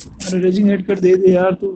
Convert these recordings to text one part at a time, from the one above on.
अरे raising head कर दे दे यार तू।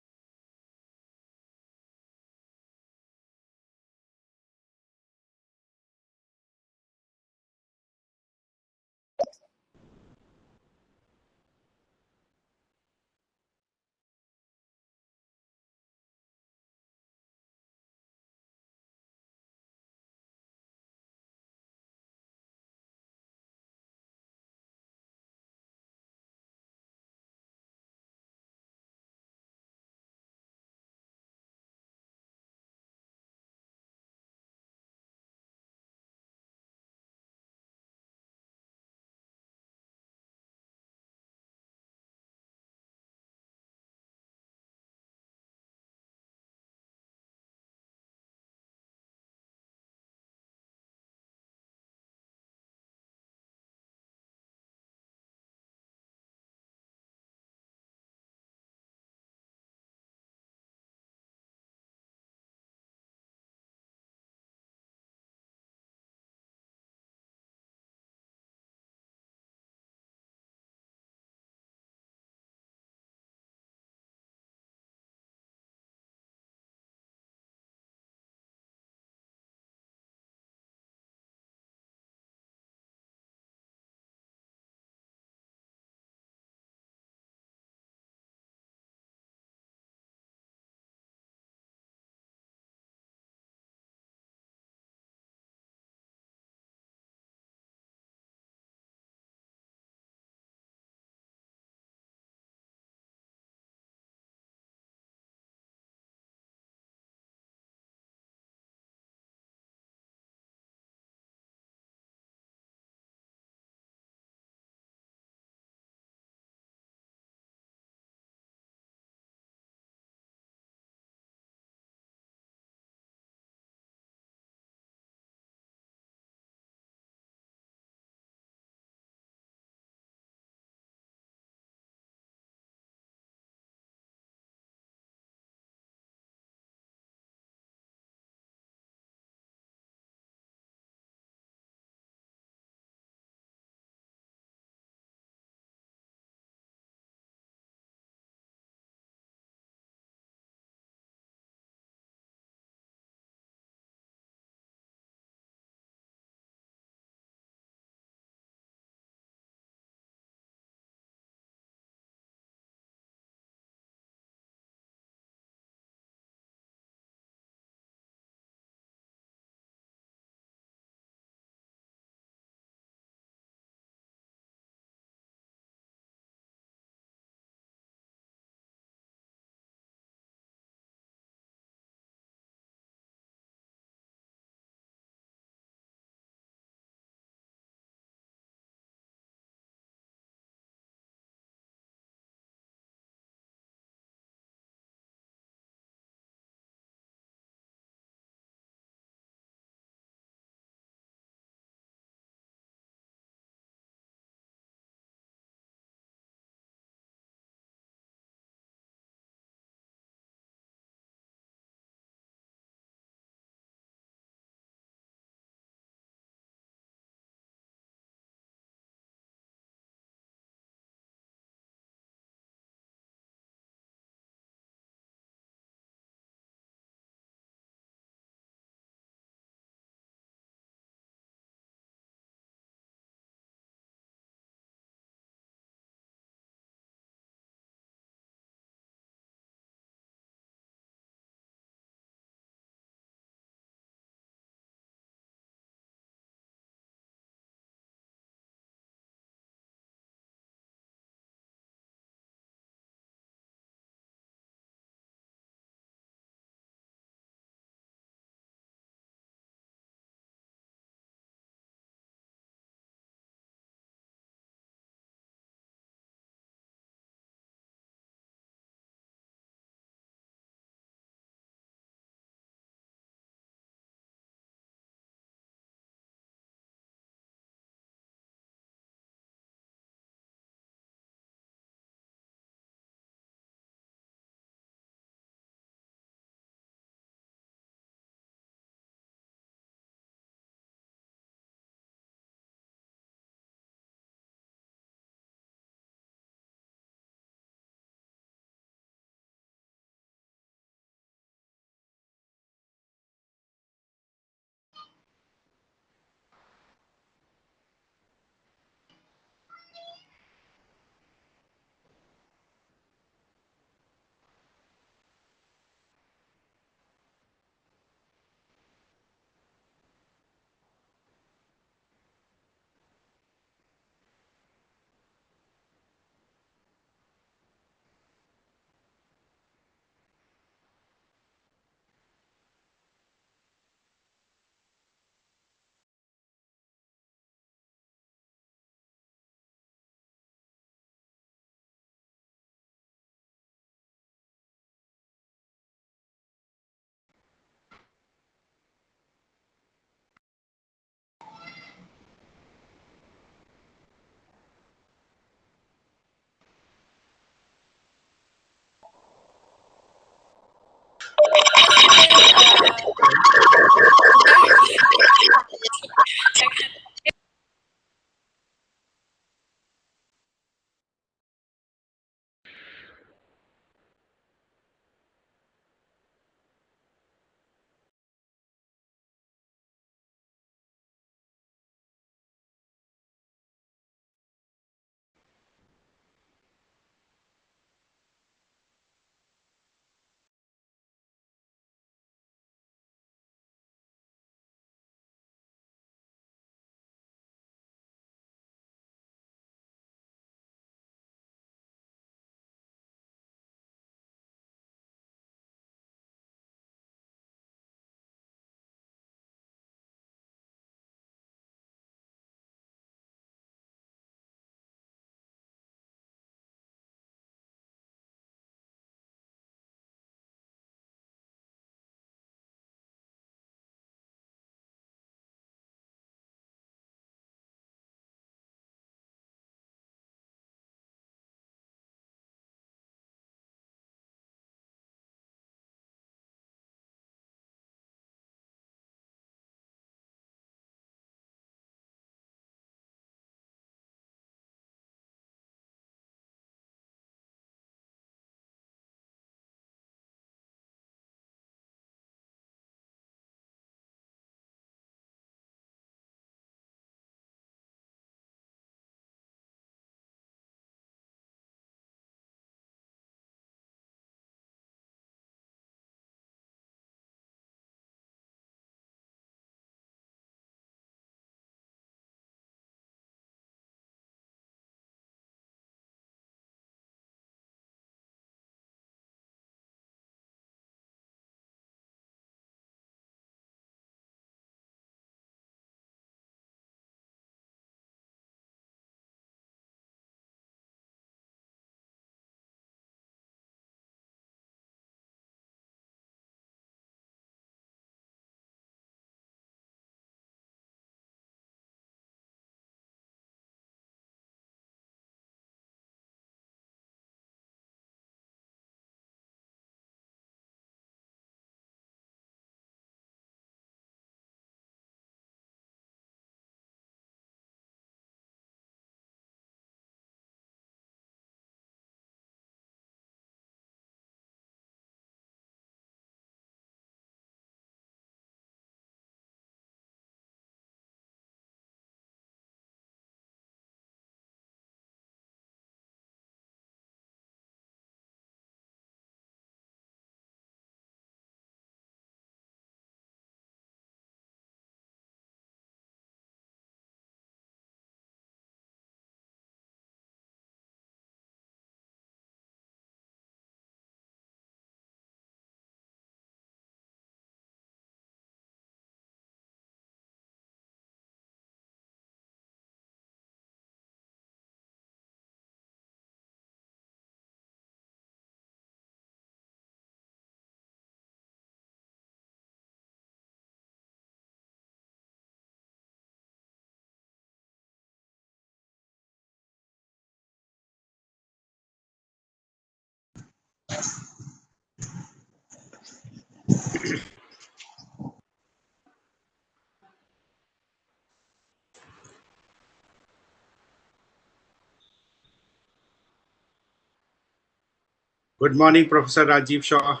Good morning, Professor Rajiv Shah.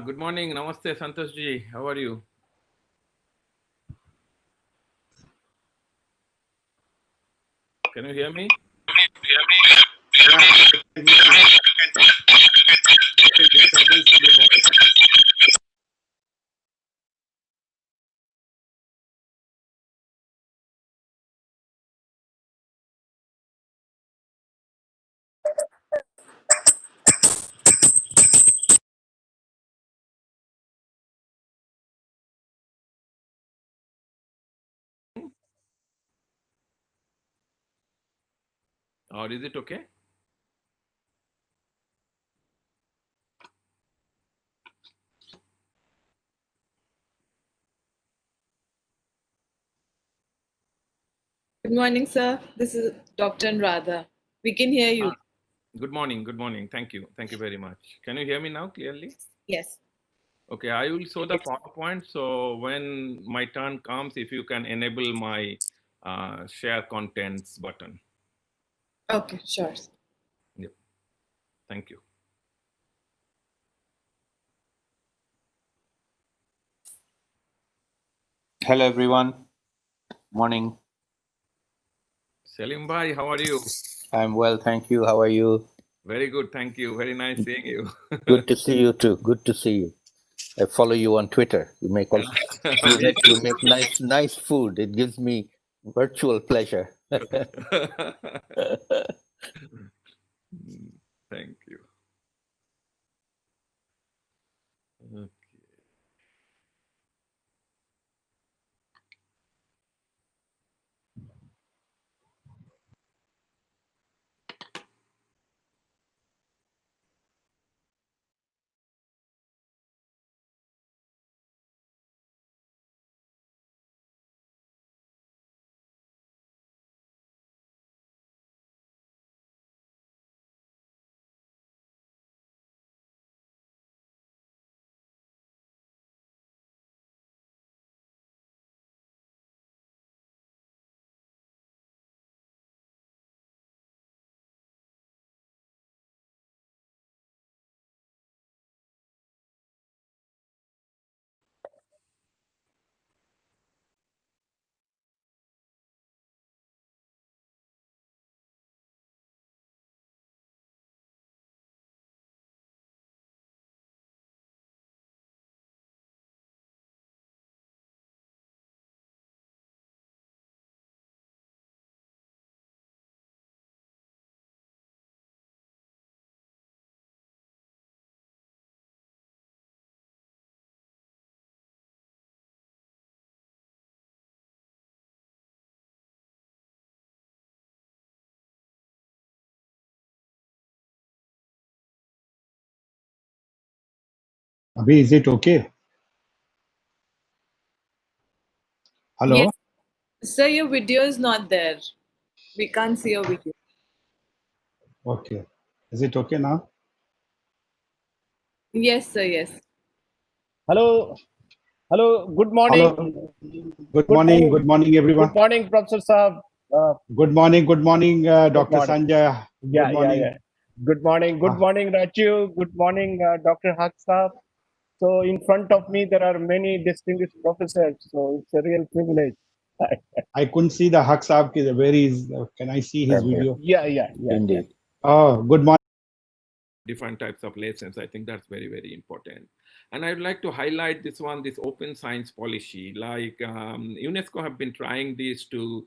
Good morning. Namaste, Santosh ji. How are you? Can you hear me? Or is it okay? Good morning, sir. This is Dr. Anuradha. We can hear you. Good morning. Good morning. Thank you. Thank you very much. Can you hear me now clearly? Yes. Okay, I will show the PowerPoint. So when my turn comes, if you can enable my share contents button. Okay, sure. Yep. Thank you. Hello, everyone. Morning. Selim Bhai, how are you? I'm well, thank you. How are you? Very good, thank you. Very nice seeing you. Good to see you too. Good to see you. I follow you on Twitter. You make all, you make nice food. It gives me virtual pleasure. Thank you. Okay. Abhi, is it okay? Hello? Yes, sir, your video is not there. We can't see your video. Okay. Is it okay now? Yes, sir, yes. Hello, hello. Good morning. Hello. Good morning. Good morning, everyone. Good morning, Professor Saab. Good morning, Good Dr. morning. Sanjay. Yeah, Good morning. yeah. Good morning. Good Ah. morning, Rajiv. Good morning, Dr. Haq Saab. So in front of me, there are many distinguished professors. So it's a real privilege. I couldn't see the Haq Saab. Where is? Can I see his I'm here. video? Yeah. Indeed. Oh, good morning. Different types of lessons. I think that's very, very important. And I'd like to highlight this one, this open science policy. Like UNESCO have been trying this to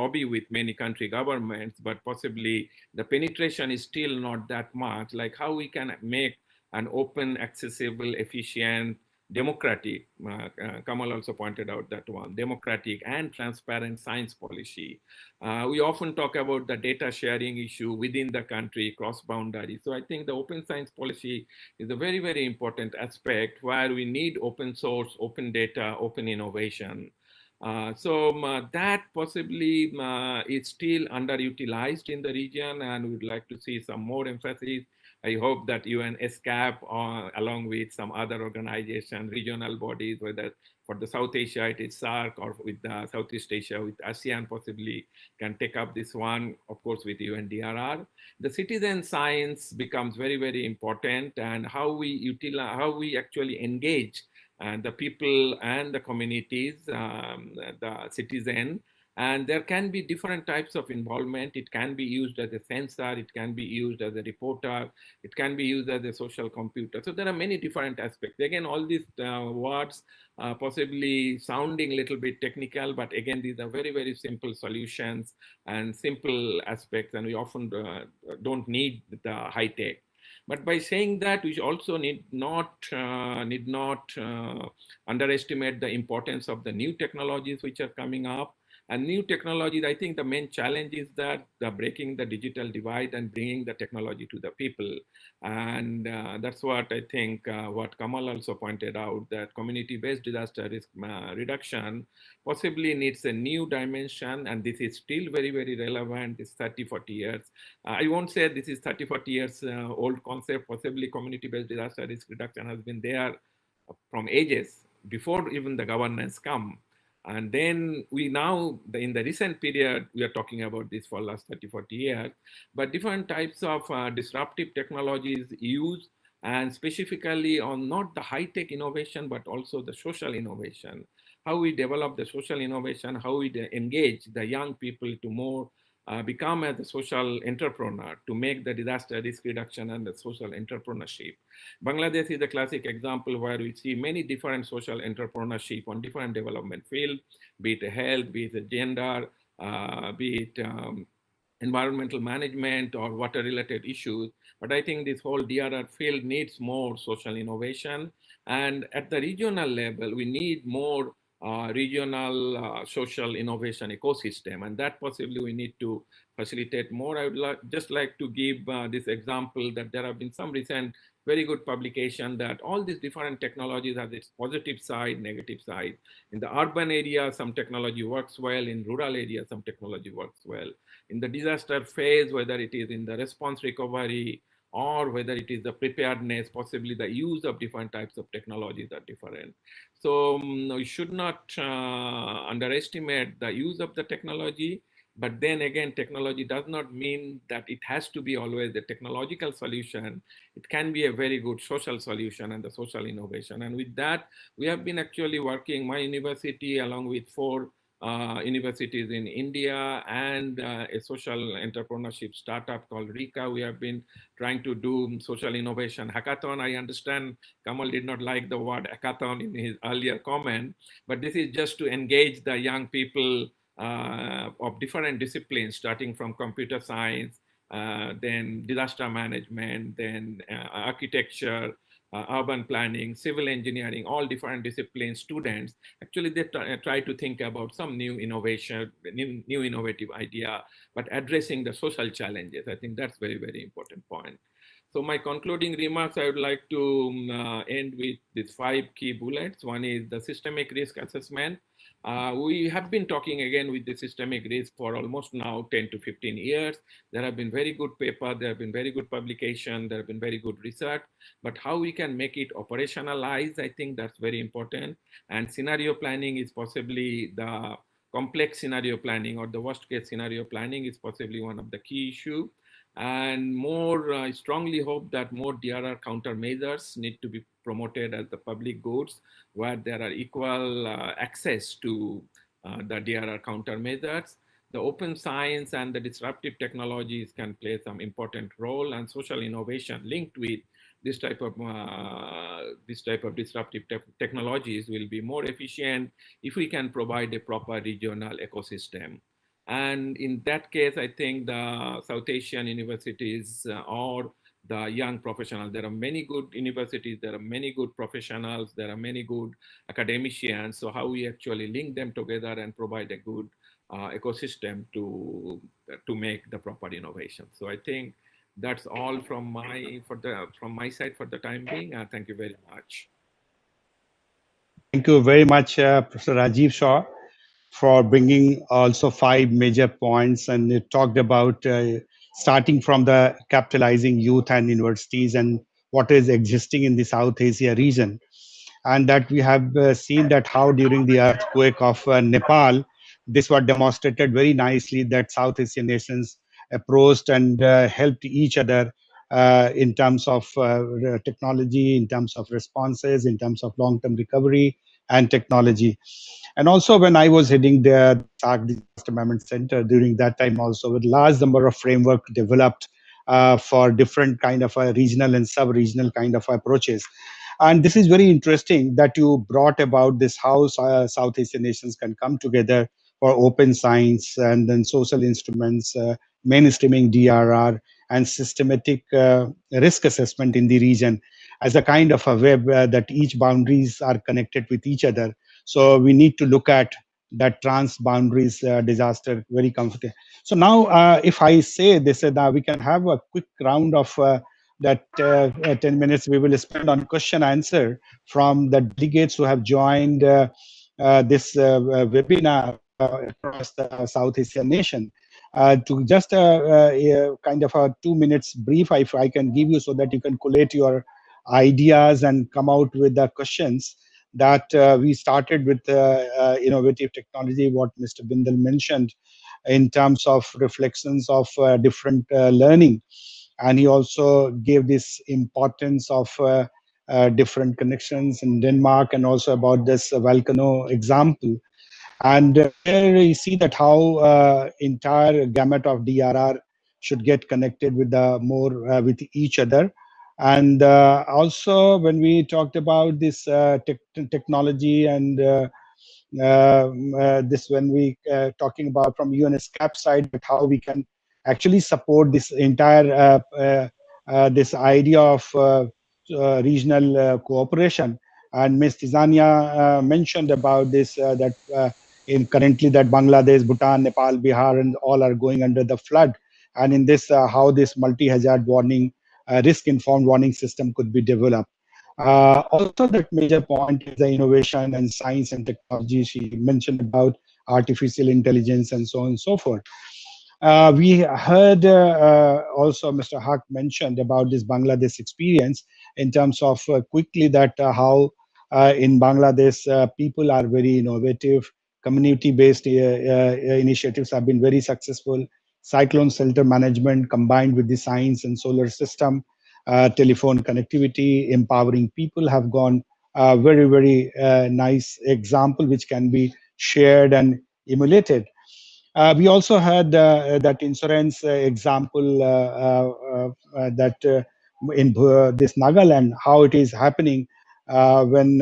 lobby with many country governments, but possibly the penetration is still not that much. Like how we can make an open, accessible, efficient, democratic, Kamal also pointed out that one, democratic and transparent science policy. We often talk about the data sharing issue within the country, cross boundaries. So I think the open science policy is a very, very important aspect where we need open source, open data, open innovation. That possibly is still underutilized in the region, and we'd like to see some more emphasis. I hope that UNESCAP, along with some other organizations, regional bodies, whether for the South Asia it is SAARC, or with the Southeast Asia with ASEAN possibly, can take up this one, of course, with UNDRR. The citizen science becomes very, very important, and how we utilize, how we actually engage the people and the communities, the citizen. And there can be different types of involvement. It can be used as a sensor, it can be used as a reporter, it can be used as a social computer. So there are many different aspects. Again, all these words possibly sounding a little bit technical, but again, these are very, very simple solutions and simple aspects, and we often don't need the high tech. But by saying that, we also need not underestimate the importance of the new technologies which are coming up. And new technologies, I think the main challenge is that the breaking the digital divide and bringing the technology to the people. And that's what I think, what Kamal also pointed out, that community-based disaster risk reduction possibly needs a new dimension, and this is still very, very relevant. It's 30, 40 years. I won't say this is 30, 40 years old concept. Possibly community-based disaster risk reduction has been there from ages before even the governance come. And then we now, in the recent period, we are talking about this for last 30, 40 years, but different types of disruptive technologies used, and specifically on not the high-tech innovation, but also the social innovation. How we develop the social innovation, how we engage the young people to more become as a social entrepreneur, to make the disaster risk reduction and the social entrepreneurship. Bangladesh is a classic example where we see many different social entrepreneurship on different development fields, be it health, be it gender, be it environmental management or water related issues. But I think this whole DRR field needs more social innovation. And at the regional level, we need more regional social innovation ecosystem, and that possibly we need to facilitate more. I would just like to give this example that there have been some recent very good publication that all these different technologies have its positive side, negative side. In the urban area, some technology works well. In rural areas, some technology works well. In the disaster phase, whether it is in the response recovery or whether it is the preparedness, possibly the use of different types of technologies are different. So we should not underestimate the use of the technology. But then again, technology does not mean that it has to be always the technological solution. It can be a very good social solution and the social innovation. And with that, we have been actually working, my university along with 4 universities in India and a social entrepreneurship startup called RICA. We have been trying to do social innovation hackathon. I understand Kamal did not like the word hackathon in his earlier comment, but this is just to engage the young people of different disciplines, starting from computer science, then disaster management, then architecture, urban planning, civil engineering, all different discipline students. Actually, they try to think about some new innovation, new innovative idea, but addressing the social challenges. I think that's very, very important point. So my concluding remarks, I would like to end with these 5 key bullets. One is the systemic risk assessment. We have been talking again with the systemic risk for almost now 10 to 15 years. There have been very good papers, there have been very good publication, there have been very good research, but how we can make it operationalized, I think that's very important. And scenario planning is possibly the complex scenario planning or the worst case scenario planning is possibly one of the key issues. And more, I strongly hope that more DRR countermeasures need to be promoted as the public goods, where there are equal access to the DRR countermeasures. The open science and the disruptive technologies can play some important role, and social innovation linked with this type of disruptive technologies will be more efficient if we can provide a proper regional ecosystem. And in that case, I think the South Asian universities or the young professionals, there are many good universities, there are many good professionals, there are many good academicians. So how we actually link them together and provide a good ecosystem to make the proper innovation. So I think that's all from my side for the time being. Thank you very much. Thank you very much, Professor Rajiv Shaw, for bringing also 5 major points, and you talked about starting from the capitalizing youth and universities and what is existing in the South Asia region. And that we have seen that how during the earthquake of Nepal, this was demonstrated very nicely that South Asian nations approached and helped each other in terms of technology, in terms of responses, in terms of long-term recovery and technology. And also when I was heading the SAARC Disaster Management Center during that time also, with large number of framework developed for different kind of regional and sub-regional kind of approaches. And this is very interesting that you brought about this how South Asian nations can come together for open science and then social instruments, mainstreaming DRR, and systematic risk assessment in the region as a kind of a web that each boundaries are connected with each other. So we need to look at that trans-boundaries disaster very comfortable. So now, if I say this, now we can have a quick round of that 10 minutes we will spend on question answer from the delegates who have joined this webinar across the South Asian nation. To just kind of a 2 minutes brief, if I can give you so that you can collate your ideas and come out with the questions that we started with innovative technology, what Mr. Bindal mentioned in terms of reflections of different learning. And he also gave this importance of different connections in Denmark and also about this volcano example. And there you see that how entire gamut of DRR should get connected with the more with each other. And also when we talked about this technology and this when we talking about from UNESCAP side, but how we can actually support this entire this idea of regional cooperation. And Ms. Tizania mentioned about this that in currently that Bangladesh, Bhutan, Nepal, Bihar, and all are going under the flood. And in this, how this multi-hazard warning, risk-informed warning system could be developed. Also, that major point is the innovation and science and technology. She mentioned about artificial intelligence and so on and so forth. We heard also Mr. Haq mentioned about this Bangladesh experience in terms of quickly that how in Bangladesh people are very innovative. Community-based initiatives have been very successful. Cyclone shelter management combined with the science and solar system, telephone connectivity, empowering people have gone very, very nice example which can be shared and emulated. We also had that insurance example that in this Nagaland, how it is happening when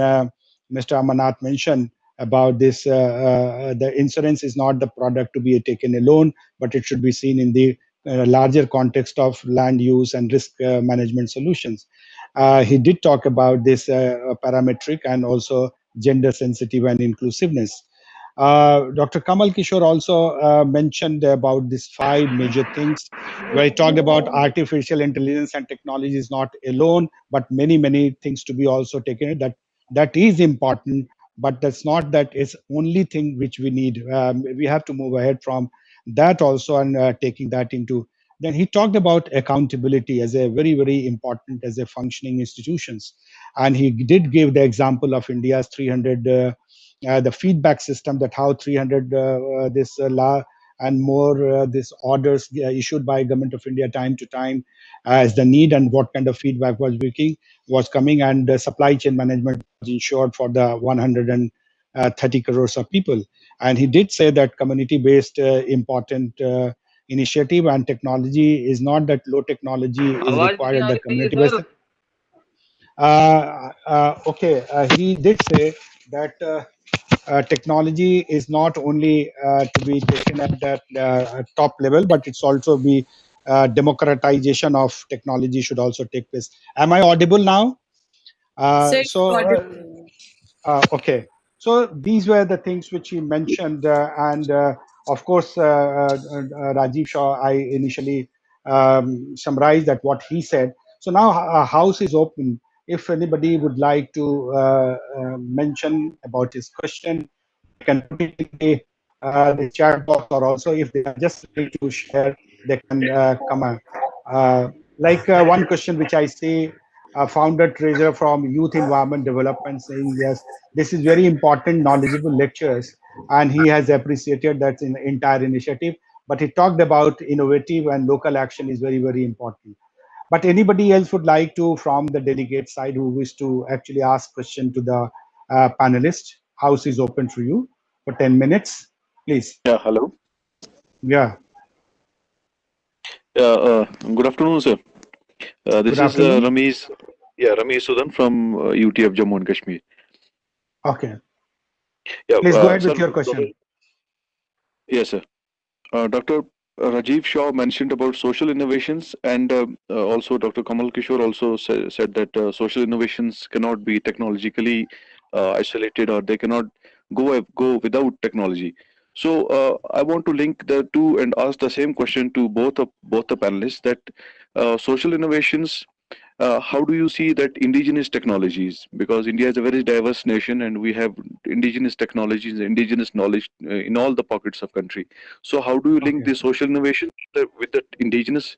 Mr. Amanat mentioned about this, the insurance is not the product to be taken alone, but it should be seen in the larger context of land use and risk management solutions. He did talk about this parametric and also gender sensitive and inclusiveness. Dr. Kamal Kishore also mentioned about these 5 major things, where he talked about artificial intelligence and technology is not alone, but many, many things to be also taken. That is important, but that's not that is only thing which we need. We have to move ahead from that also and taking that into. Then he talked about accountability as a very, very important as a functioning institutions. And he did give the example of India's 300 the feedback system, that how 300 this law and more this orders issued by Government of India time to time as the need and what kind of feedback was coming, and supply chain management was ensured for the 130 crores of people. And he did say that community-based important initiative and technology is not that low technology is required at the community-based. Okay, he did say that technology is not only to be taken at that top level, but it's also be democratization of technology should also take place. Am I audible now? Okay. So these were the things which he mentioned, and of course, Rajiv Shah, I initially summarized that what he said. So now house is open. If anybody would like to mention about his question, you can put it in the chat box, or also if they are just ready to share, they can come. Like one question which I see, founder treasurer from Youth Environment Development saying, yes, this is very important, knowledgeable lectures, and he has appreciated that in the entire initiative. But he talked about innovative and local action is very, very important. But anybody else would like to, from the delegate side, who wish to actually ask question to the panelists, house is open for you for 10 minutes, please. Yeah, hello. Yeah. Good afternoon, sir. This is Ramesh. Yeah, Ramesh Sudan from UTF Jammu and Kashmir. Okay. Yeah, please go ahead with sir, your question. Yes, sir. Dr. Rajiv Shah mentioned about social innovations, and also Dr. Kamal Kishore also said that social innovations cannot be technologically isolated, or they cannot go without technology. So I want to link the two and ask the same question to both the panelists, that social innovations, how do you see that indigenous technologies, because India is a very diverse nation and we have indigenous technologies, indigenous knowledge in all the pockets of country. So how do you link the social innovation with the indigenous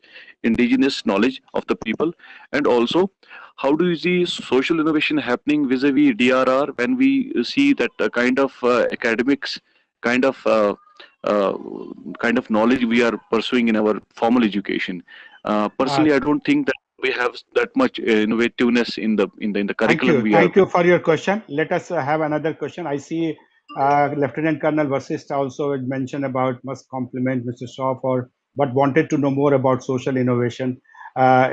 knowledge of the people? And also, how do you see social innovation happening vis-a-vis DRR when we see that kind of academics, kind of uh, knowledge we are pursuing in our formal education? Personally, I don't think that we have that much innovativeness in the curriculum. Thank you for your question. Let us have another question. I see Lieutenant Colonel Vasist also mentioned about, must compliment Mr. Shaw for, but wanted to know more about social innovation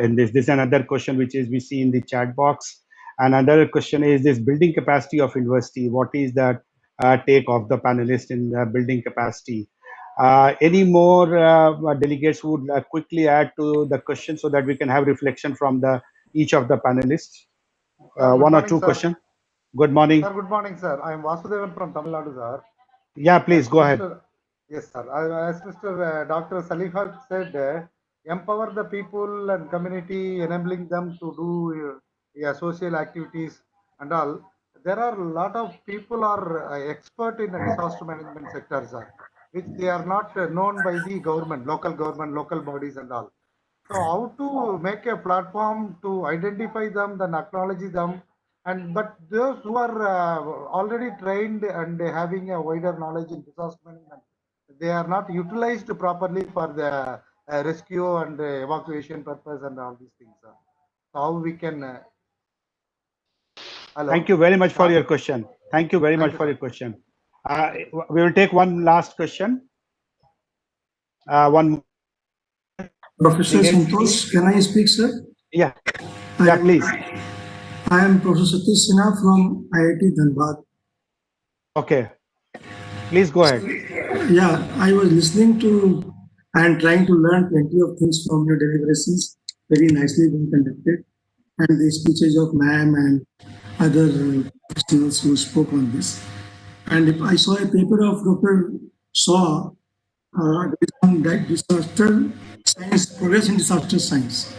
in this. This is another question which is we see in the chat box. Another question is this building capacity of university. What is the take of the panelists in building capacity? Any more delegates who would quickly add to the question so that we can have reflection from each of the panelists? One or two questions. Good morning. Sir, good morning, sir. I am Vasudevan from Tamil Nadu, sir. Yeah, please go ahead. Yes, sir. As Mr. Dr. Saliha said, empower the people and community, enabling them to do social activities and all. There are a lot of people are expert in the disaster management sector, sir, which they are not known by the government, local bodies and all. So how to make a platform to identify them, then acknowledge them, but those who are already trained and having a wider knowledge in disaster management, they are not utilized properly for the rescue and evacuation purpose and all these things. So how we can? Hello? Thank you very much for your question. Thank you very much for your question. We will take one last question. One. Professor Santosh, can I speak, sir? Yeah. Yeah, please. I am Professor Satish Sinha from IIT Dhanbad. Okay. Please go ahead. Yeah, I was listening to and trying to learn plenty of things from your deliberations, very nicely being conducted, and the speeches of ma'am and other professionals who spoke on this. And if I saw a paper of Dr. Shaw, on disaster science, progress in disaster science.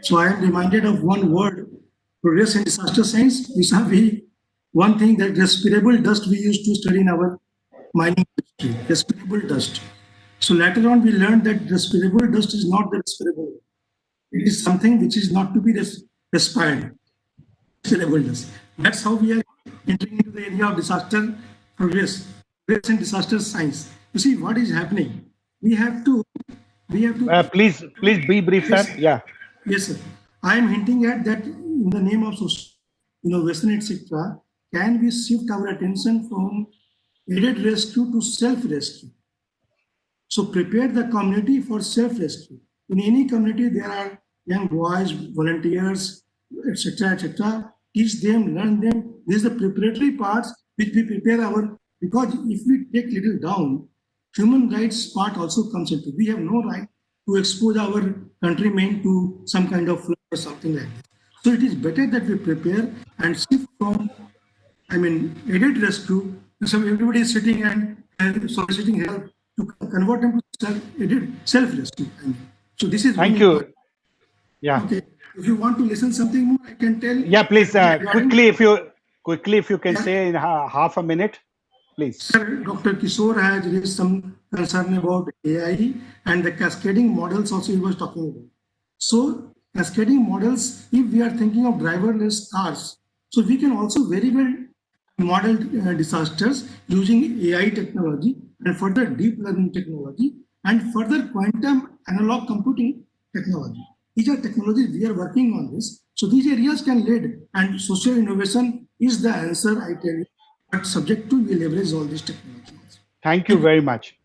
So I am reminded of one word, progress in disaster science, vis-a-vis one thing, that respirable dust we used to study in our mining industry, respirable dust. So later on we learned that respirable dust is not the respirable. It is something which is not to be respired. Respirable dust. That's how we are entering into the area of disaster progress in disaster science. You see what is happening. We have to. Please be brief, sir. Yeah. Yes, sir. I am hinting at that in the name of innovation, etc. Can we shift our attention from aided rescue to self-rescue? So prepare the community for self-rescue. In any community, there are young boys, volunteers, etc., etc. Teach them, learn them. These are the preparatory parts which we prepare because if we take little down, human rights part also comes into. We have no right to expose our countrymen to some kind of flood or something like that. So it is better that we prepare and shift from, aided rescue. So everybody is sitting and soliciting help to convert them to self-rescue. So this is. Thank you. Yeah. Okay. If you want to listen something more, I can tell. Yeah, please. Quickly, if you can say in half a minute, please. Sir, Dr. Kishore has raised some concern about AI and the cascading models also he was talking about. So cascading models, if we are thinking of driverless cars, so we can also very well model disasters using AI technology and further deep learning technology and further quantum analog computing technology. These are technologies we are working on this. So these areas can lead, and social innovation is the answer, I tell you. But subject to we leverage all these technologies. Thank you very much.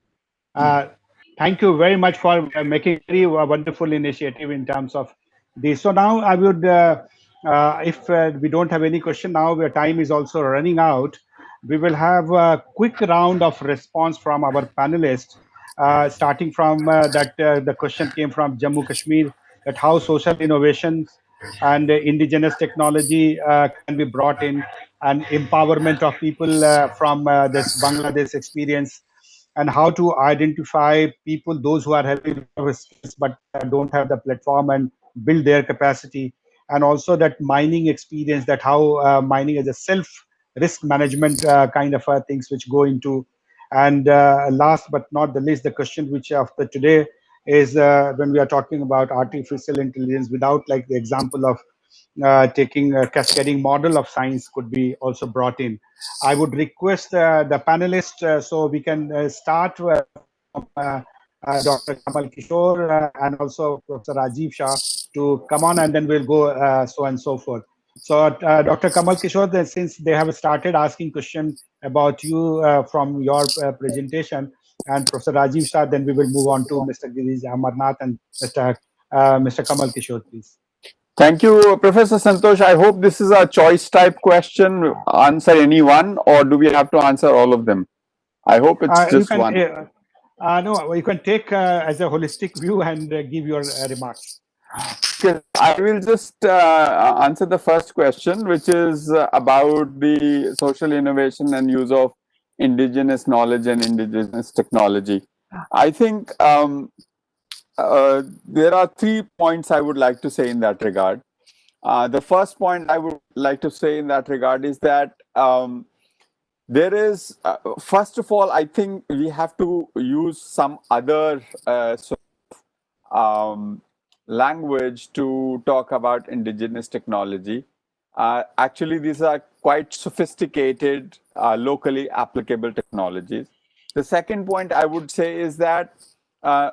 Thank you very much for making a very wonderful initiative in terms of this. So now I would, if we don't have any question now, where time is also running out, we will have a quick round of response from our panelists, starting from the question came from Jammu Kashmir, that how social innovations and indigenous technology can be brought in, and empowerment of people from this Bangladesh experience, and how to identify people, those who are having skills but don't have the platform, and build their capacity. And also that mining experience, that how mining is a self risk management kind of things which go into. And last but not the least, the question which after today is when we are talking about artificial intelligence, without like the example of taking a cascading model of science could be also brought in. I would request the panelists, so we can start Dr. Kamal Kishore and also Professor Rajiv Shah to come on, and then we'll go so and so forth. So Dr. Kamal Kishore, since they have started asking questions about you from your presentation, and Professor Rajiv Shah, then we will move on to Mr. Girish Amarnath and Mr. Kamal Kishore, please. Thank you, Professor Santosh. I hope this is a choice type question. Answer any one, or do we have to answer all of them? I hope it's You just can, one. no, you can take as a holistic view and give your remarks. Okay, I will just answer the first question, which is about the social innovation and use of indigenous knowledge and indigenous technology. I think there are 3 points I would like to say in that regard. The first point I would like to say in that regard is that there is, first of all, I think we have to use some other language to talk about indigenous technology. Actually, these are quite sophisticated, locally applicable technologies. The second point I would say is that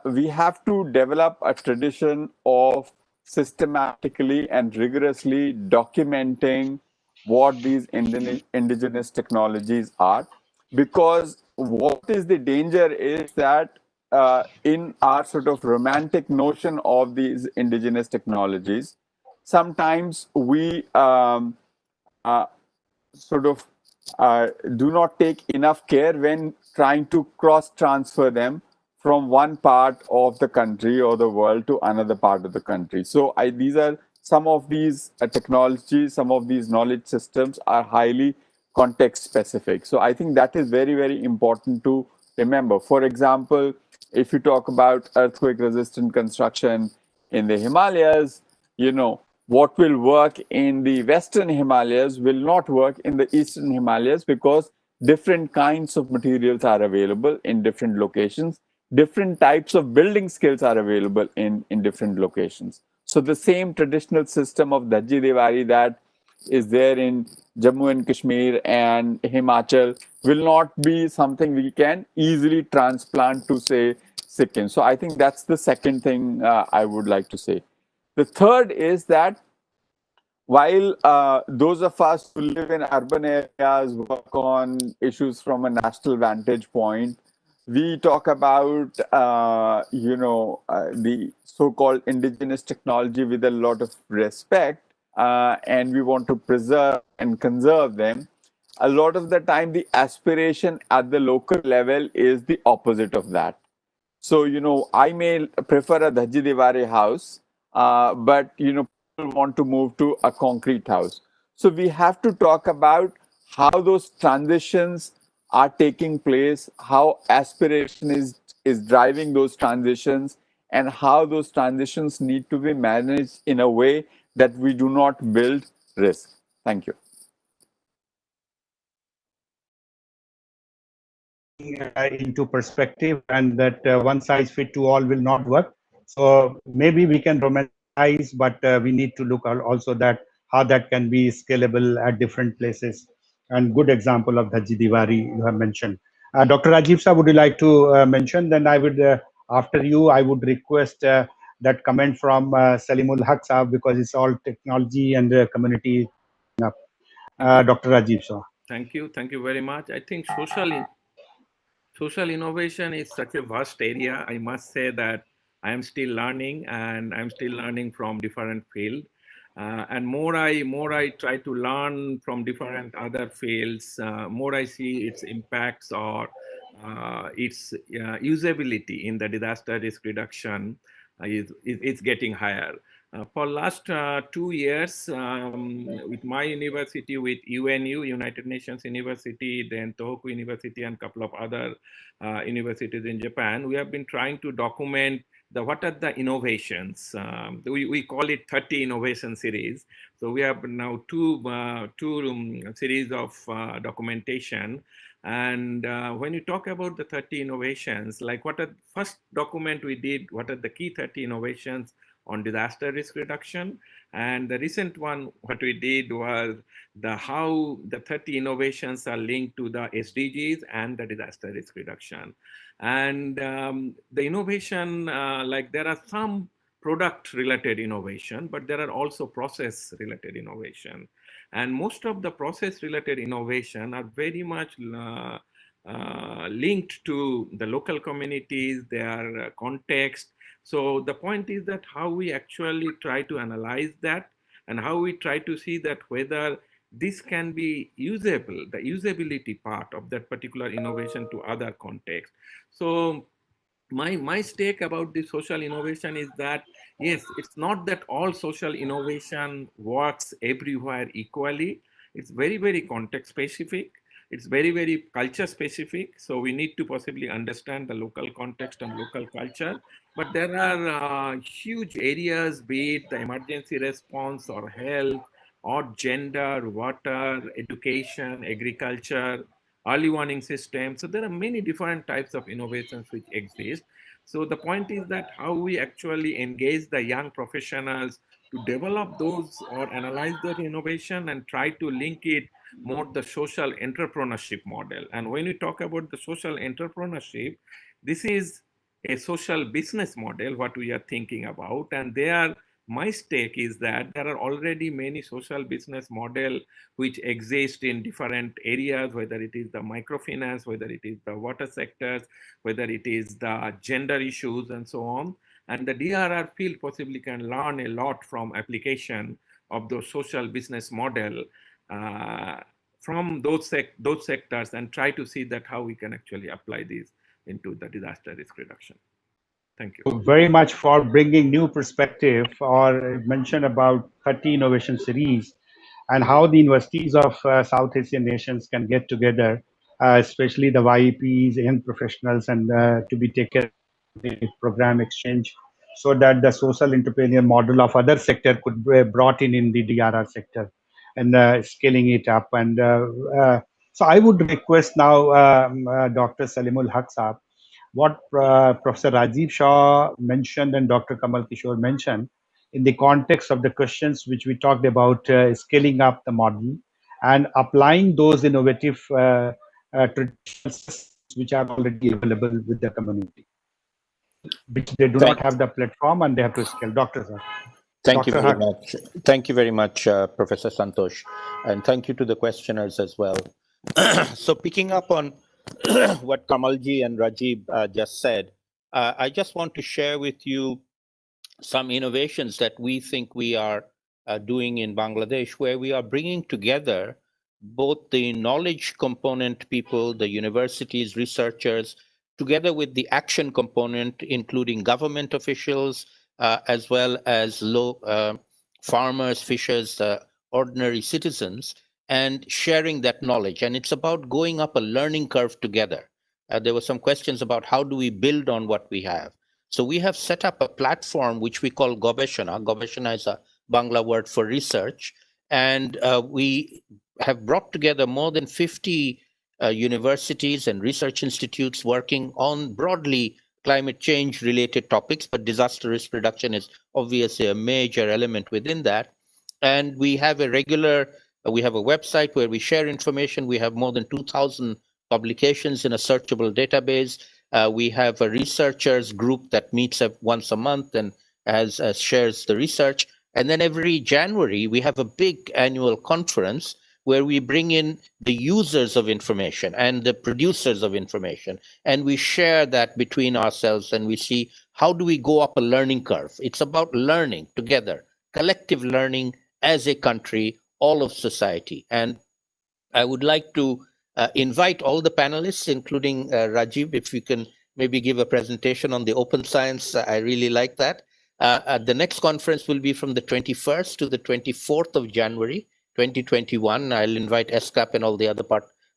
we have to develop a tradition of systematically and rigorously documenting what these indigenous technologies are, because what is the danger is that in our sort of romantic notion of these indigenous technologies, sometimes we sort of do not take enough care when trying to cross transfer them from one part of the country or the world to another part of the country. So these are some of these technologies, some of these knowledge systems are highly context specific. So I think that is very, very important to remember. For example, if you talk about earthquake resistant construction in the Himalayas, you know, what will work in the Western Himalayas will not work in the Eastern Himalayas, because different kinds of materials are available in different locations. Different types of building skills are available in different locations. So the same traditional system of Dhajji Diwali that is there in Jammu and Kashmir and Himachal will not be something we can easily transplant to, say, Sikkim. So I think that's the second thing I would like to say. The third is that while those of us who live in urban areas work on issues from a national vantage point, we talk about the so-called indigenous technology with a lot of respect, and we want to preserve and conserve them. A lot of the time, the aspiration at the local level is the opposite of that. So, I may prefer a Dhajji Diwali house, but, people want to move to a concrete house. So we have to talk about how those transitions are taking place, how aspiration is driving those transitions, and how those transitions need to be managed in a way that we do not build risk. Thank you. Into perspective, and that one size fit to all will not work. So maybe we can romanticize, but we need to look also that how that can be scalable at different places. And good example of Dhajji Diwali you have mentioned. Dr. Rajiv Sir, would you like to mention? Then I would, after you, I would request that comment from Salimul Haq Sahab, because it's all technology and community. Dr. Rajiv Sir. Thank you very much. I think social innovation is such a vast area. I must say that I am still learning, and I'm still learning from different fields. And more I try to learn from different other fields, more I see its impacts or its usability in the disaster risk reduction is getting higher. For last 2 years, with my university, with UNU, United Nations University, then Tohoku University, and a couple of other universities in Japan, we have been trying to document what are the innovations. We call it 30 innovation series. So we have now two series of documentation. And when you talk about the 30 innovations, like what are first document we did, what are the key 30 innovations on disaster risk reduction. And the recent one, what we did was how the 30 innovations are linked to the SDGs and the disaster risk reduction. And the innovation, like there are some product related innovation, but there are also process related innovation. And most of the process related innovation are very much linked to the local communities, their context. So the point is that how we actually try to analyze that and how we try to see that whether this can be usable, the usability part of that particular innovation to other contexts. So my stake about the social innovation is that, yes, it's not that all social innovation works everywhere equally. It's very, very context specific. It's very, very culture specific. So we need to possibly understand the local context and local culture. But there are huge areas, be it the emergency response or health or gender, water, education, agriculture, early warning system. So there are many different types of innovations which exist. So the point is that how we actually engage the young professionals to develop those or analyze that innovation and try to link it more the social entrepreneurship model. And when we talk about the social entrepreneurship, this is a social business model, what we are thinking about. And there, my stake is that there are already many social business model which exist in different areas, whether it is the microfinance, whether it is the water sectors, whether it is the gender issues and so on. And the DRR field possibly can learn a lot from application of those social business model from those sectors and try to see that how we can actually apply these into the disaster risk reduction. Thank you. Very much for bringing new perspective or mention about 30 innovation series and how the universities of South Asian nations can get together, especially the YEPs and professionals, and to be taken the program exchange so that the social entrepreneur model of other sector could be brought in the DRR sector and scaling it up. And so I would request now Dr. Salimul Haq Saab, what Professor Rajiv Shah mentioned and Dr. Kamal Kishore mentioned in the context of the questions which we talked about scaling up the model and applying those innovative traditional systems which are already available with the community, which they do not have the platform and they have to scale. Dr. Sir. Thank you Dr. very Haq. much. Thank you very much, Professor Santosh. And thank you to the questioners as well. So picking up on what Kamalji and Rajiv just said, I just want to share with you some innovations that we think we are doing in Bangladesh, where we are bringing together both the knowledge component people, the universities, researchers, together with the action component, including government officials, as well as farmers, fishers, ordinary citizens, and sharing that knowledge. And it's about going up a learning curve together. There were some questions about how do we build on what we have. So we have set up a platform which we call Gobeshona. Gobeshona is a Bangla word for research. And we have brought together more than 50 universities and research institutes working on broadly climate change related topics, but disaster risk reduction is obviously a major element within that. And we have a website where we share information. We have more than 2,000 publications in a searchable database. We have a researchers group that meets up once a month and shares the research. And then every January, we have a big annual conference where we bring in the users of information and the producers of information. And we share that between ourselves and we see how do we go up a learning curve. It's about learning together, collective learning as a country, all of society. And I would like to invite all the panelists, including Rajiv, if you can maybe give a presentation on the open science. I really like that. The next conference will be from the 21st to the 24th of January, 2021. I'll invite SCAP and all the other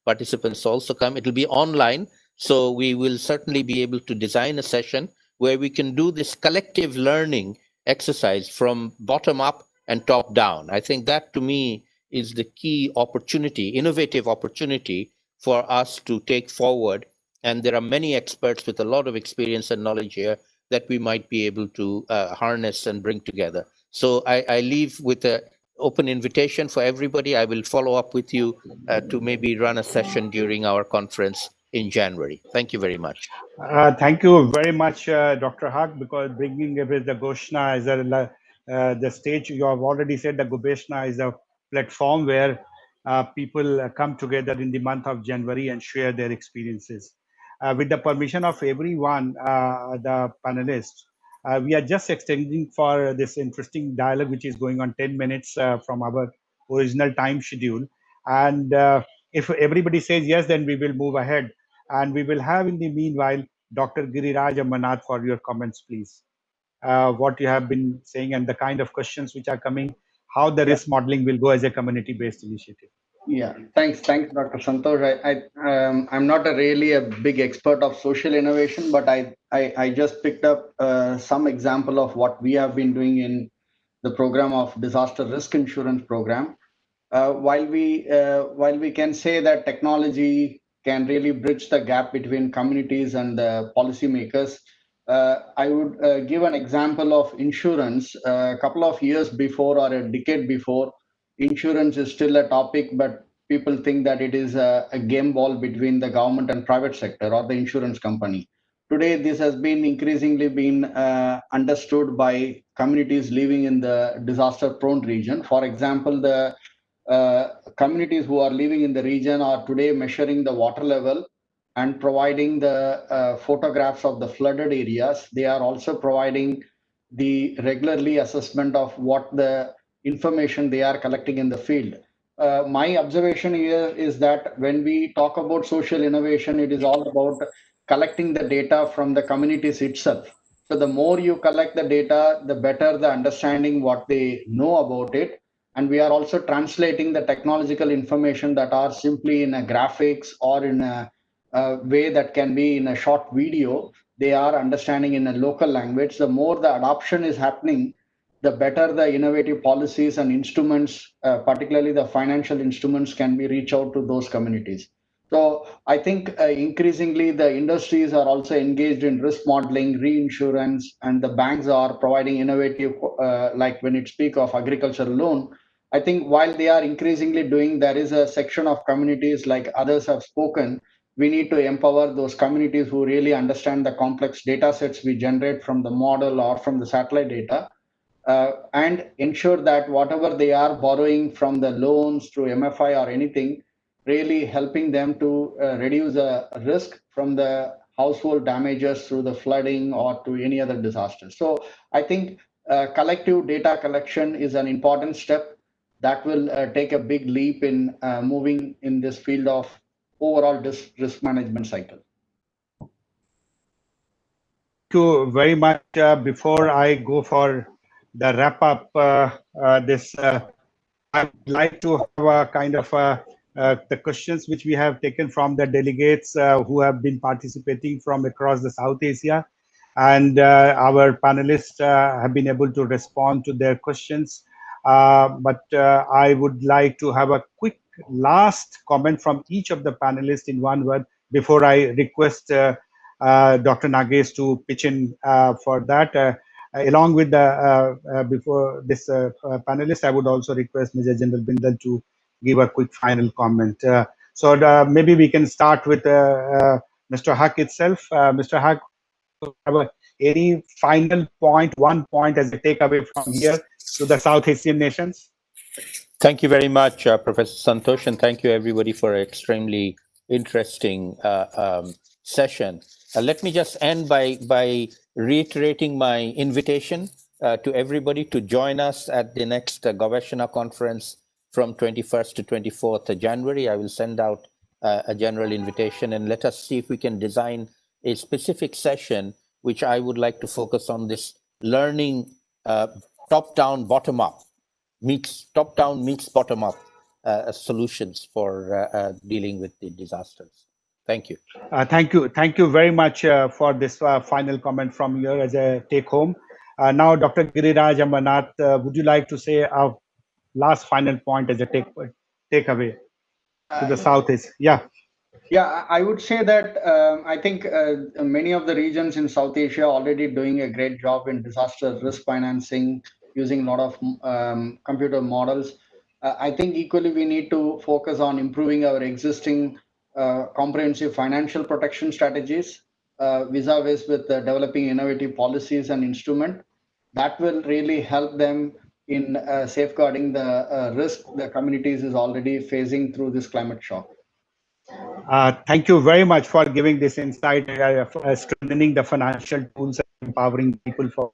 participants to also come. It'll be online, so we will certainly be able to design a session where we can do this collective learning exercise from bottom up and top down. I think that, to me, is the key opportunity, innovative opportunity for us to take forward. And there are many experts with a lot of experience and knowledge here that we might be able to harness and bring together. So I leave with an open invitation for everybody. I will follow up with you to maybe run a session during our conference in January. Thank you very much. Thank you very much, Dr. Haq, because bringing with the Goshna as the stage. You have already said the Gobeshna is a platform where people come together in the month of January and share their experiences. With the permission of everyone, the panelists, we are just extending for this interesting dialogue, which is going on 10 minutes from our original time schedule. And if everybody says yes, then we will move ahead. And we will have in the meanwhile, Dr. Giriraj Amarnath for your comments, please. What you have been saying and the kind of questions which are coming, how the risk modeling will go as a community-based initiative. Yeah, thanks, Dr. Santosh. I'm not really a big expert of social innovation, but I just picked up some example of what we have been doing in the program of disaster risk insurance program. While we can say that technology can really bridge the gap between communities and the policymakers, I would give an example of insurance. A couple of years before or a decade before, insurance is still a topic, but people think that it is a game ball between the government and private sector or the insurance company. Today, this has been increasingly been understood by communities living in the disaster-prone region. For example, the communities who are living in the region are today measuring the water level and providing the photographs of the flooded areas. They are also providing the regularly assessment of what the information they are collecting in the field. My observation here is that when we talk about social innovation, it is all about collecting the data from the communities itself. So the more you collect the data, the better the understanding what they know about it. And we are also translating the technological information that are simply in a graphics or in a way that can be in a short video. They are understanding in a local language. The more the adoption is happening, the better the innovative policies and instruments, particularly the financial instruments, can be reach out to those communities. So I think increasingly the industries are also engaged in risk modeling, reinsurance, and the banks are providing innovative, like when it speak of agricultural loan. I think while they are increasingly doing, there is a section of communities like others have spoken. We need to empower those communities who really understand the complex data sets we generate from the model or from the satellite data, and ensure that whatever they are borrowing from the loans through MFI or anything, really helping them to reduce the risk from the household damages through the flooding or to any other disaster. So I think collective data collection is an important step that will take a big leap in moving in this field of overall risk management cycle. Thank you very much. Before I go for the wrap up, I would like to have a kind of the questions which we have taken from the delegates who have been participating from across the South Asia, and our panelists have been able to respond to their questions. But I would like to have a quick last comment from each of the panelists in one word before I request Dr. Nagesh to pitch in for that. Along with the before this panelist, I would also request Major General Bindal to give a quick final comment. So maybe we can start with Mr. Haq itself. Mr. Haq, have any final point, one point as a takeaway from here to the South Asian nations? Thank you very much, Professor Santosh, and thank you everybody for an extremely interesting session. Let me just end by reiterating my invitation to everybody to join us at the next Gaveshana conference from 21st to 24th January. I will send out a general invitation, and let us see if we can design a specific session which I would like to focus on this learning top-down, bottom-up meets top-down meets bottom-up solutions for dealing with the disasters. Thank you. Thank you very much for this final comment from you as a take-home. Now, Dr. Giriraj Ambernath, would you like to say our last final point as a takeaway to the Southeast? Yeah. Yeah, I would say that I think many of the regions in South Asia are already doing a great job in disaster risk financing using a lot of computer models. I think equally we need to focus on improving our existing comprehensive financial protection strategies vis-a-vis with developing innovative policies and instruments that will really help them in safeguarding the risk the communities is already facing through this climate shock. Thank you very much for giving this insight, strengthening the financial tools and empowering people for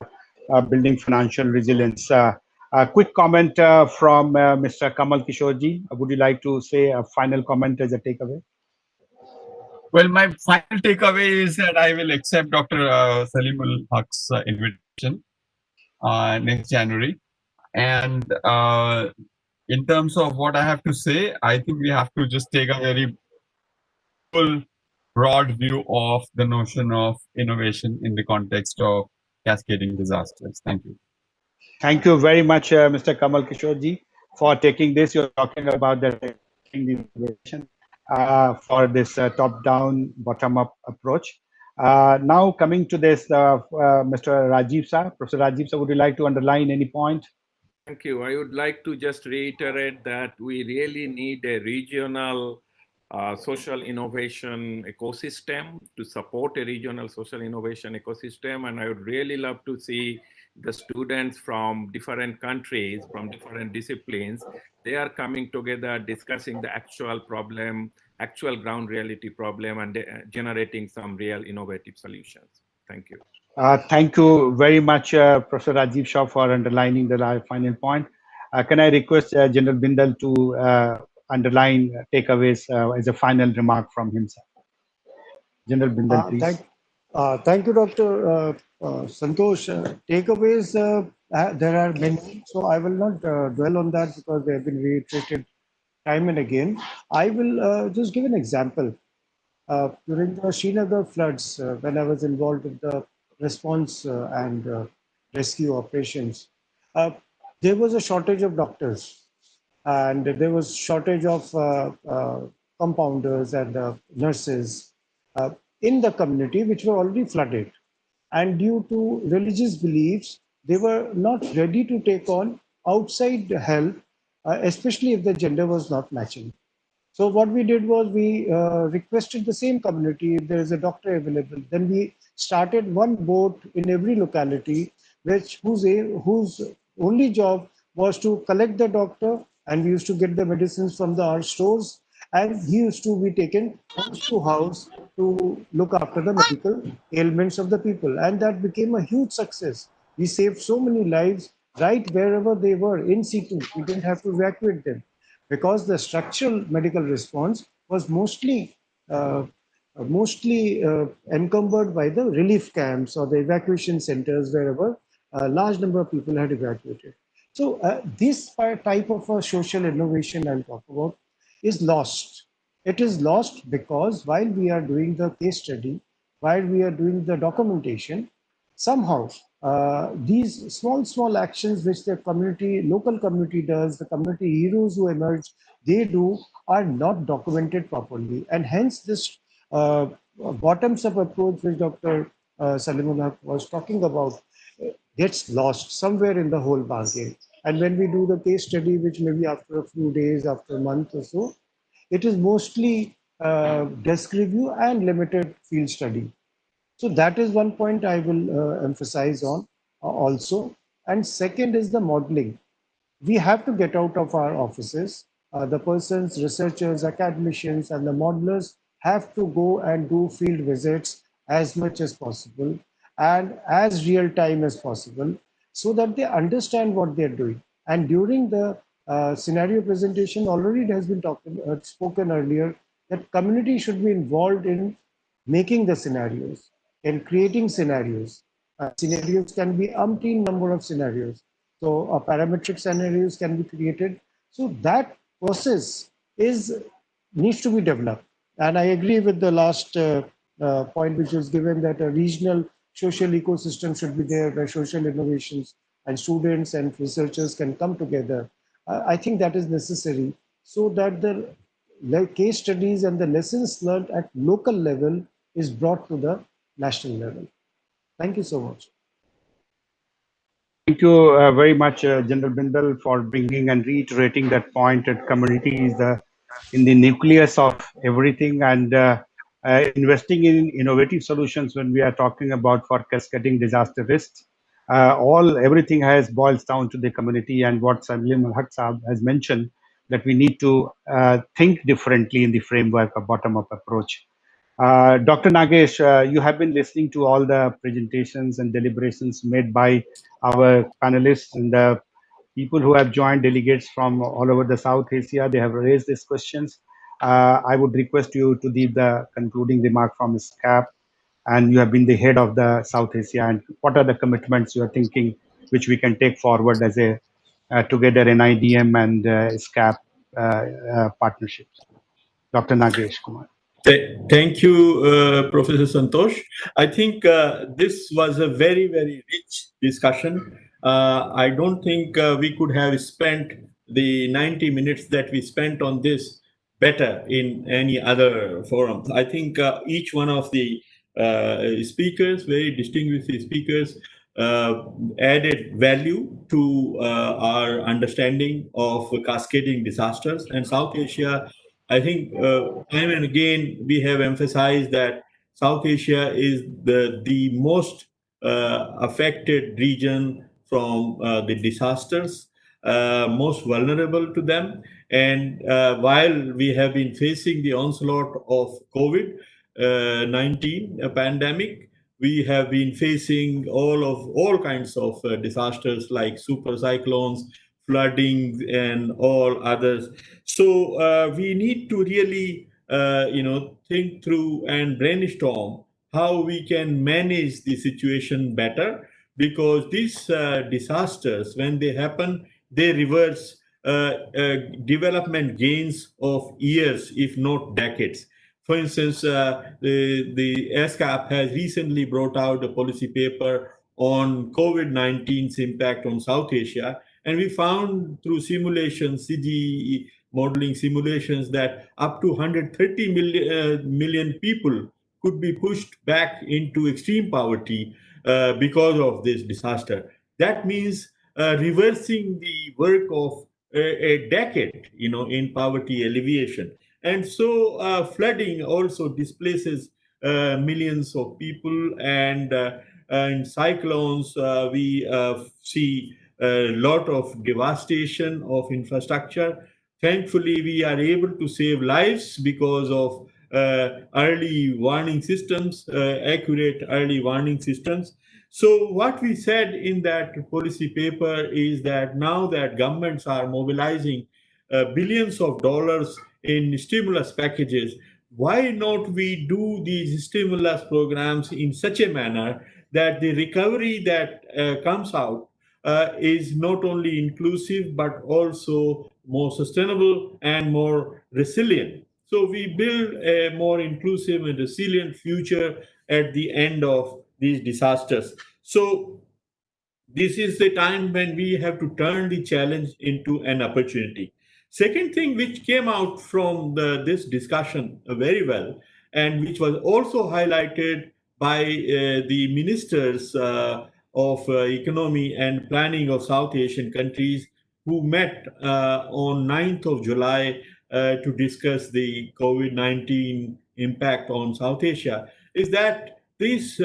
building financial resilience. A quick comment from Mr. Kamal Kishorji. Would you like to say a final comment as a takeaway? Well, my final takeaway is that I will accept Dr. Salimul Haq's invitation next January. And in terms of what I have to say, I think we have to just take a very full, broad view of the notion of innovation in the context of cascading disasters. Thank you. Thank you very much, Mr. Kamal Kishorji, for taking this. You're talking about the innovation for this top-down, bottom-up approach. Now coming to this, Mr. Rajiv Sir, Professor Rajiv Sir, would you like to underline any point? Thank you. I would like to just reiterate that we really need a regional social innovation ecosystem to support a regional social innovation ecosystem. And I would really love to see the students from different countries, from different disciplines, they are coming together, discussing the actual problem, actual ground reality problem, and generating some real innovative solutions. Thank you. Thank you very much, Professor Rajiv Shah, for underlining the final point. Can I request General Bindal to underline takeaways as a final remark from himself? General Bindal, please. Thank you, Dr. Santosh. Takeaways, there are many, so I will not dwell on that because they have been reiterated time and again. I will just give an example. During the Srinagar floods, when I was involved with the response and rescue operations, there was a shortage of doctors and there was shortage of compounders and nurses in the community which were already flooded. And due to religious beliefs, they were not ready to take on outside help, especially if the gender was not matching. So what we did was we requested the same community, if there is a doctor available, then we started one boat in every locality, whose only job was to collect the doctor, and we used to get the medicines from our stores, and he used to be taken house to house to look after the medical ailments of the people. And that became a huge success. We saved so many lives right wherever they were, in situ. We didn't have to evacuate them, because the structural medical response was mostly encumbered by the relief camps or the evacuation centers wherever a large number of people had evacuated. So this type of a social innovation I'll talk about is lost. It is lost because while we are doing the case study, while we are doing the documentation, somehow these small actions which the local community does, the community heroes who emerge, they do, are not documented properly. And hence this bottoms-up approach which Dr. Salimul was talking about gets lost somewhere in the whole bargain. And when we do the case study, which maybe after a few days, after a month or so, it is mostly desk review and limited field study. So that is one point I will emphasize on also. And second is the modeling. We have to get out of our offices. The persons, researchers, academicians, and the modelers have to go and do field visits as much as possible and as real time as possible, so that they understand what they're doing. And during the scenario presentation, already it has been spoken earlier, that community should be involved in making the scenarios and creating scenarios. Scenarios can be umpteen number of scenarios. So parametric scenarios can be created. So that process needs to be developed. And I agree with the last point which was given, that a regional social ecosystem should be there, where social innovations and students and researchers can come together. I think that is necessary, so that the case studies and the lessons learned at local level is brought to the national level. Thank you so much. Thank you very much, General Bindal, for bringing and reiterating that point that community is in the nucleus of everything, and investing in innovative solutions when we are talking about for cascading disaster risks. Everything boils down to the community, and what Salim Al-Haq Saab has mentioned, that we need to think differently in the framework of bottom-up approach. Dr. Nagesh, you have been listening to all the presentations and deliberations made by our panelists and the people who have joined, delegates from all over the South Asia. They have raised these questions. I would request you to give the concluding remark from UNESCAP, and you have been the head of the South Asia, and what are the commitments you are thinking which we can take forward as a together NIDM and UNESCAP partnerships? Dr. Nagesh Kumar. Thank you, Professor Santosh. I think this was a very, very rich discussion. I don't think we could have spent the 90 minutes that we spent on this better in any other forum. I think each one of the speakers, very distinguished speakers, added value to our understanding of cascading disasters. And South Asia, I think time and again we have emphasized that South Asia is the most affected region from the disasters, most vulnerable to them. And while we have been facing the onslaught of COVID-19 pandemic, we have been facing all kinds of disasters like super cyclones, flooding, and all others. So we need to really, think through and brainstorm how we can manage the situation better, because these disasters, when they happen, they reverse development gains of years, if not decades. For instance, the UNESCAP has recently brought out a policy paper on COVID-19's impact on South Asia. And we found through simulations, CGE modeling simulations, that up to 130 million people could be pushed back into extreme poverty because of this disaster. That means reversing the work of a decade, in poverty alleviation. And so flooding also displaces millions of people, and cyclones, we see a lot of devastation of infrastructure. Thankfully, we are able to save lives because of early warning systems, accurate early warning systems. So what we said in that policy paper is that now that governments are mobilizing billions of dollars in stimulus packages, why not we do these stimulus programs in such a manner that the recovery that comes out is not only inclusive, but also more sustainable and more resilient. So we build a more inclusive and resilient future at the end of these disasters. So this is the time when we have to turn the challenge into an opportunity. Second thing which came out from this discussion very well, and which was also highlighted by the ministers of economy and planning of South Asian countries, who met on 9th of July to discuss the COVID-19 impact on South Asia, is that these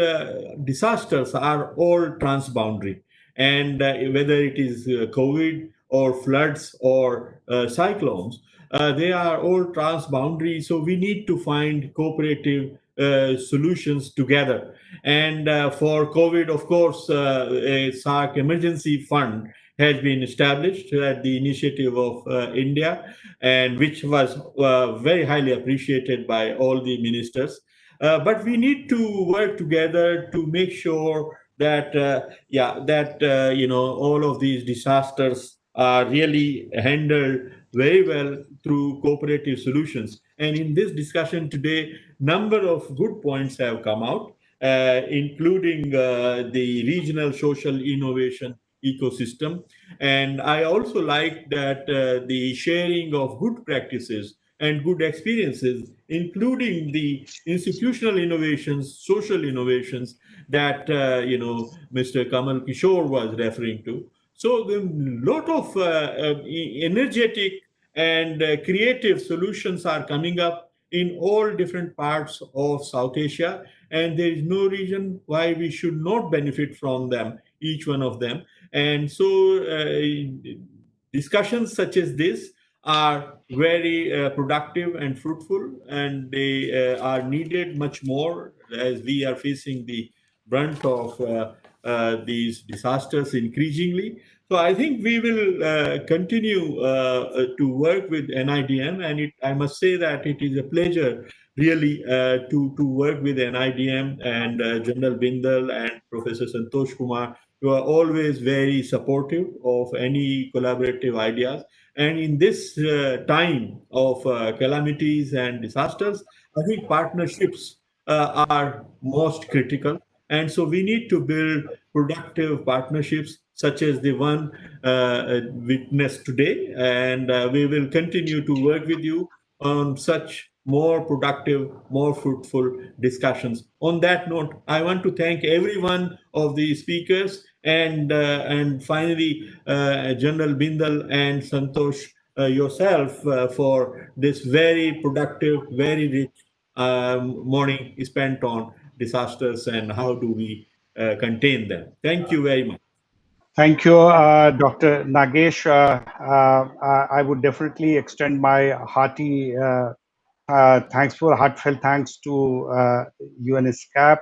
disasters are all transboundary. And whether it is COVID or floods or cyclones, they are all transboundary. So we need to find cooperative solutions together. And for COVID, of course, a SAARC emergency fund has been established at the initiative of India, and which was very highly appreciated by all the ministers. But we need to work together to make sure that all of these disasters are really handled very well through cooperative solutions. And in this discussion today, number of good points have come out, including the regional social innovation ecosystem. And I also like that the sharing of good practices and good experiences, including the institutional innovations, social innovations that Mr. Kamal Kishore was referring to. So a lot of energetic and creative solutions are coming up in all different parts of South Asia, and there is no reason why we should not benefit from them, each one of them. And so discussions such as this are very productive and fruitful, and they are needed much more as we are facing the brunt of these disasters increasingly. So I think we will continue to work with NIDM, and I must say that it is a pleasure really to work with NIDM and General Bindal and Professor Santosh Kumar, who are always very supportive of any collaborative ideas. And in this time of calamities and disasters, I think partnerships are most critical. And so we need to build productive partnerships such as the one witnessed today. And we will continue to work with you on such more productive, more fruitful discussions. On that note, I want to thank every one of the speakers and finally General Bindal and Santosh yourself for this very productive, very rich morning spent on disasters and how do we contain them. Thank you very much. Thank you, Dr. Nagesh. I would definitely extend my hearty heartfelt thanks to UNESCAP,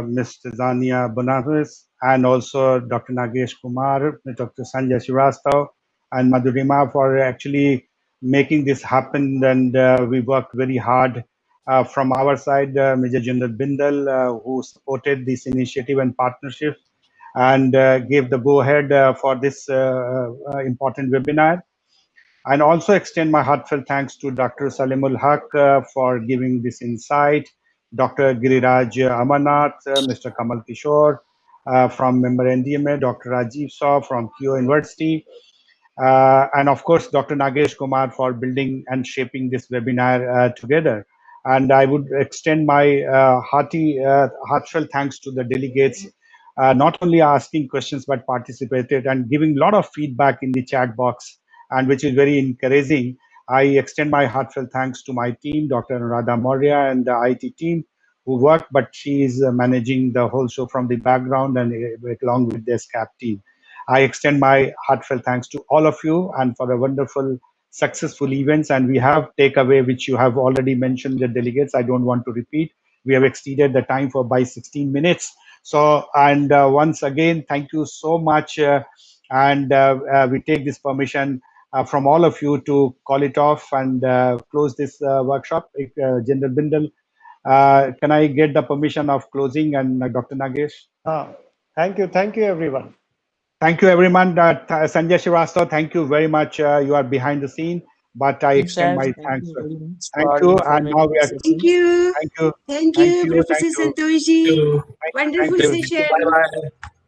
Ms. Zania Bonavis, and also Dr. Nagesh Kumar, Dr. Sanjay Srivastava, and Madhurima for actually making this happen. And we worked very hard from our side, Major General Bindal, who supported this initiative and partnership and gave the go-ahead for this important webinar. And also extend my heartfelt thanks to Dr. Salimul Haq for giving this insight, Dr. Giriraj Amarnath, Mr. Kamal Kishore from member NDMA, Dr. Rajiv Saw from Kyo University, and of course, Dr. Nagesh Kumar for building and shaping this webinar together. And I would extend my heartfelt thanks to the delegates, not only asking questions, but participated and giving a lot of feedback in the chat box, and which is very encouraging. I extend my heartfelt thanks to my team, Dr. Anuradha Maurya and the IT team who work, but she is managing the whole show from the background and along with the SCAP team. I extend my heartfelt thanks to all of you and for a wonderful, successful events. And we have takeaway, which you have already mentioned, the delegates. I don't want to repeat. We have exceeded the time by 16 minutes. So, and once again, thank you so much. And we take this permission from all of you to call it off and close this workshop. General Bindal, can I get the permission of closing, and Dr. Nagesh? Thank you, everyone. Thank you, everyone. Sanjay Srivastava, thank you very much. You are behind the scene, but I extend my thanks. Thank you. And now we are. Thank you. Thank you. Thank you, Professor Santoshi. Wonderful session.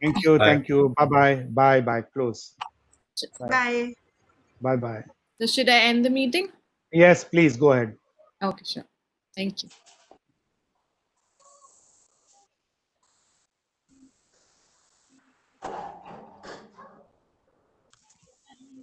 Thank you. Thank you. Bye-bye. Bye-bye. Close. Bye. Bye-bye. So should I end the meeting? Yes, please go ahead. Okay, sure. Thank you.